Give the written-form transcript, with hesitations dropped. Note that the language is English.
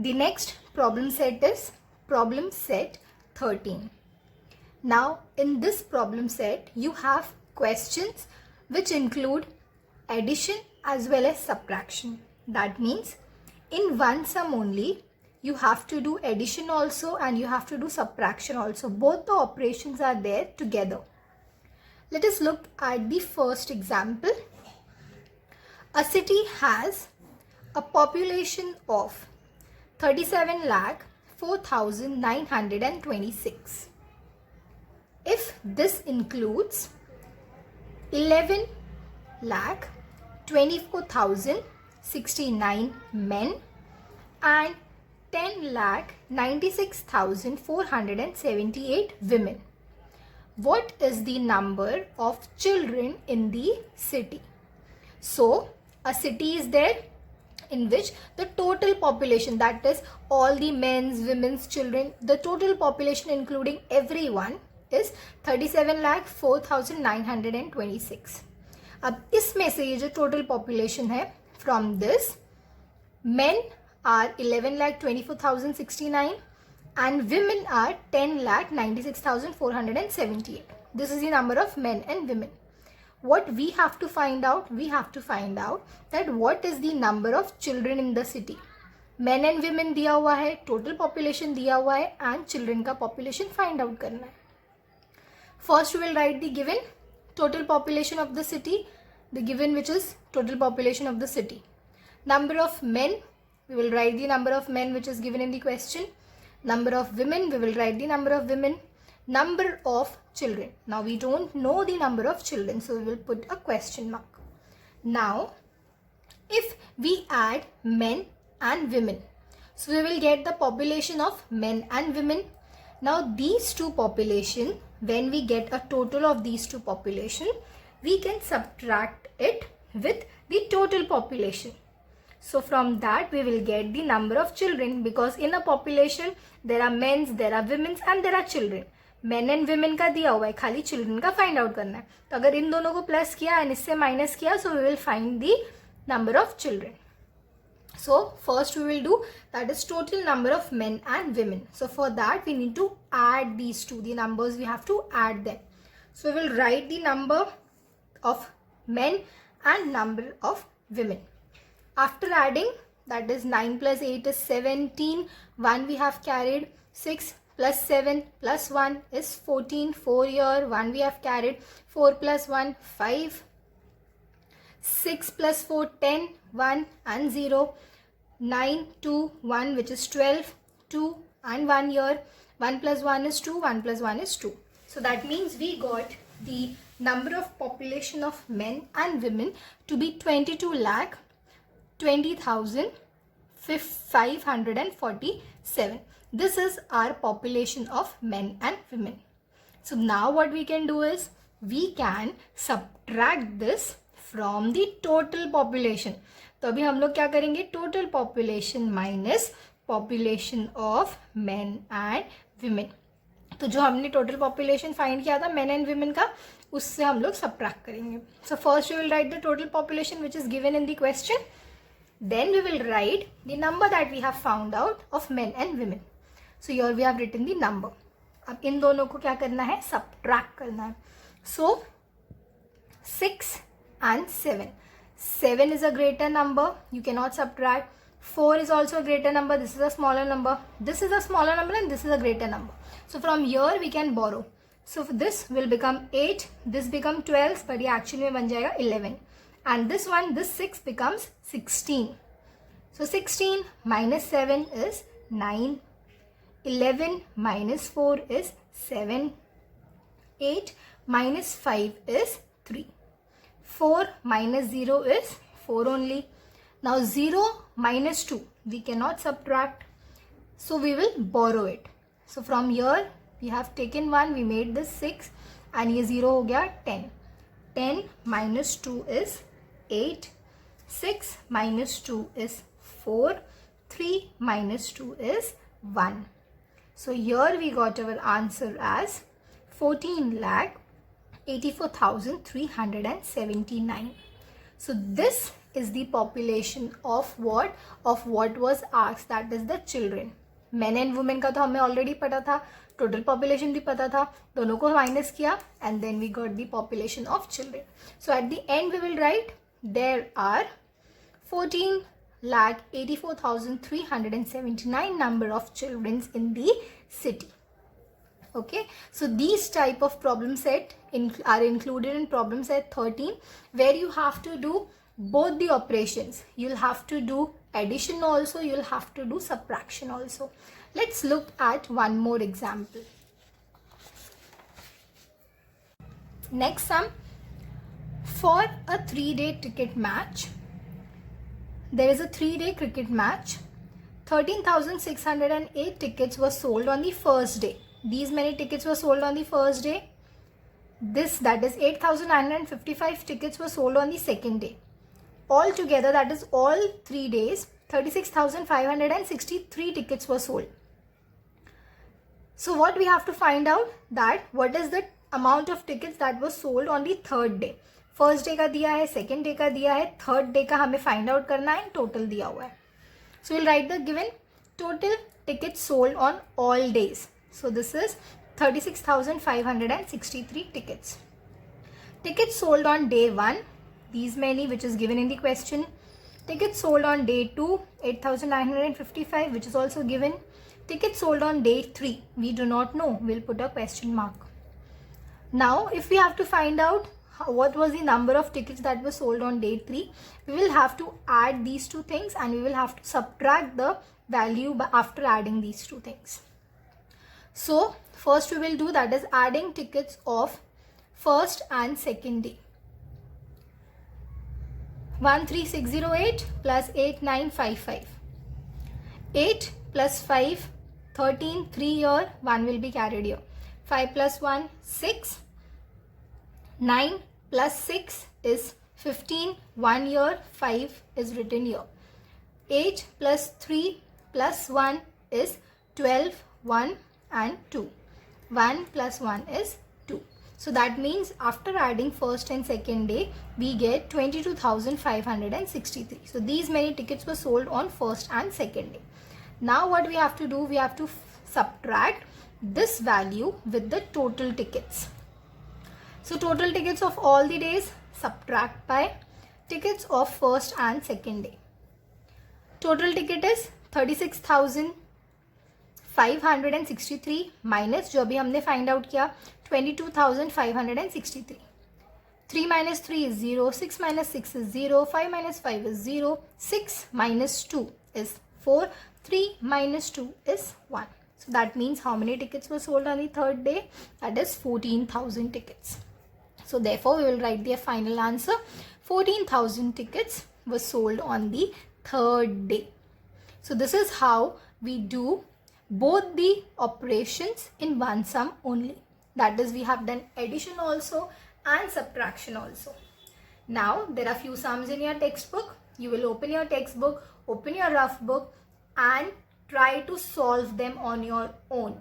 The next problem set is problem set 13. Now in this problem set you have questions which include addition as well as subtraction. That means in one sum only you have to do addition also and you have to do subtraction also. Both the operations are there together. Let us look at the first example. A city has a population of 37,04,926. If this includes 11,24,069 men and 10,96,478 women, what is the number of children in the city? So a city is there in which the total population, that is all the men's, women's, children, the total population including everyone is 37,04,926. अब इसमें से ये जो total population है, from this men are 11,24,069 and women are 10,96,478. This is the number of men and women. What we have to find out? We have to find out that what is the number of children in the city. Men and women दिया हुआ है, total population दिया हुआ है and children का population find out करना है. First we will write the given total population of the city, the given which is total population of the city. Number of men, we will write the number of men which is given in the question. Number of women, we will write the number of women. Number of children. Now we don't know the number of children, so we will put a question mark. Now if we add men and women, so we will get the population of men and women. Now these two population, when we get a total of these two population, we can subtract it with the total population. So from that we will get the number of children, because in a population there are men's, there are women's and there are children. Men and women का दिया हुआ है, खाली children का find out करना है. तो अगर इन दोनों को plus किया and इससे minus किया, so we will find the number of children. So first we will do, that is total number of men and women. So for that we need to add these two, the numbers we have to add them. So we will write the number of men and number of women. After adding, that is 9 plus 8 is 17, 1 we have carried, 6 plus 7 plus 1 is 14, 4 here, 1 we have carried, 4 plus 1, 5, 6 plus 4, 10, 1 and 0, 9, 2, 1 which is 12, 2 and 1 here, 1 plus 1 is 2, 1 plus 1 is 2. So that means we got the number of population of men and women to be 22,20,547. This is our population of men and women. So now what we can do is, we can subtract this from the total population. तो अभी हम लोग क्या करेंगे, total population minus population of men and women. तो जो हमने total population find किया था men and women का, उससे हम लोग subtract करेंगे. So first we will write the total population which is given in the question. Then we will write the number that we have found out of men and women. So here we have written the number. अब इन दोनों को क्या करना है, subtract करना है. So 6 and 7. 7 is a greater number, you cannot subtract. 4 is also a greater number, this is a smaller number. This is a smaller number and this is a greater number. So from here we can borrow. So this will become 8, this become 12, but ये actually में बन जाएगा 11. And this one, this 6 becomes 16. So 16 minus 7 is 9. 11 minus 4 is 7. 8 minus 5 is 3. 4 minus 0 is 4 only. Now 0 minus 2, we cannot subtract. So we will borrow it. So from here, we have taken 1, we made this 6 and ये 0 हो गया 10. 10 minus 2 is 8. 6 minus 2 is 4. 3 minus 2 is 1. So here we got our answer as 14,84,379. So this is the population of what? Of what was asked, that is the children. Men and women का तो हमें already पता था, total population भी पता था, दोनों को minus किया and then we got the population of children. So at the end we will write there are 14,84,379 number of children in the city. Okay, so these type of problem set are included in problem set 13, where you have to do both the operations. You'll have to do addition also, you'll have to do subtraction also. Let's look at one more example. Next sum. For a 3-day cricket match, there is a 3-day cricket match. 13,608 tickets were sold on the first day. These many tickets were sold on the first day. That is 8,955 tickets were sold on the second day. Altogether, that is all 3 days, 36,563 tickets were sold. So what we have to find out, that what is the amount of tickets that was sold on the third day. First day का दिया है, second day का दिया है, third day का हमें find out करना है, total दिया हुआ है. So we'll write the given total tickets sold on all days. So this is 36,563 tickets. Tickets sold on day 1, these many which is given in the question. Tickets sold on day 2, 8,955 which is also given. Tickets sold on day 3, we do not know, we'll put a question mark. Now if we have to find out what was the number of tickets that were sold on day 3, we will have to add these two things and we will have to subtract the value after adding these two things. So first we will do, that is adding tickets of first and second day. 13608 plus 8955. 8 plus 5, 13, 3 here, 1 will be carried here. 5 plus 1, 6. 9 plus 6 is 15, 1 here, 5 is written here. 8 plus 3 plus 1 is 12, 1 and 2. 1 plus 1 is 2. So that means after adding first and second day, we get 22,563. So these many tickets were sold on first and second day. Now what we have to do, we have to subtract this value with the total tickets. So total tickets of all the days, subtract by tickets of first and second day. Total ticket is 36,563 minus जो अभी हमने find out किया 22,563. 3 minus 3 is 0, 6 minus 6 is 0, 5 minus 5 is 0, 6 minus 2 is 4, 3 minus 2 is 1. So that means how many tickets were sold on the third day? That is 14,000 tickets. So therefore we will write the final answer. 14,000 tickets were sold on the third day. So this is how we do both the operations in one sum only. That is, we have done addition also and subtraction also. Now there are few sums in your textbook. You will open your textbook, open your rough book and try to solve them on your own.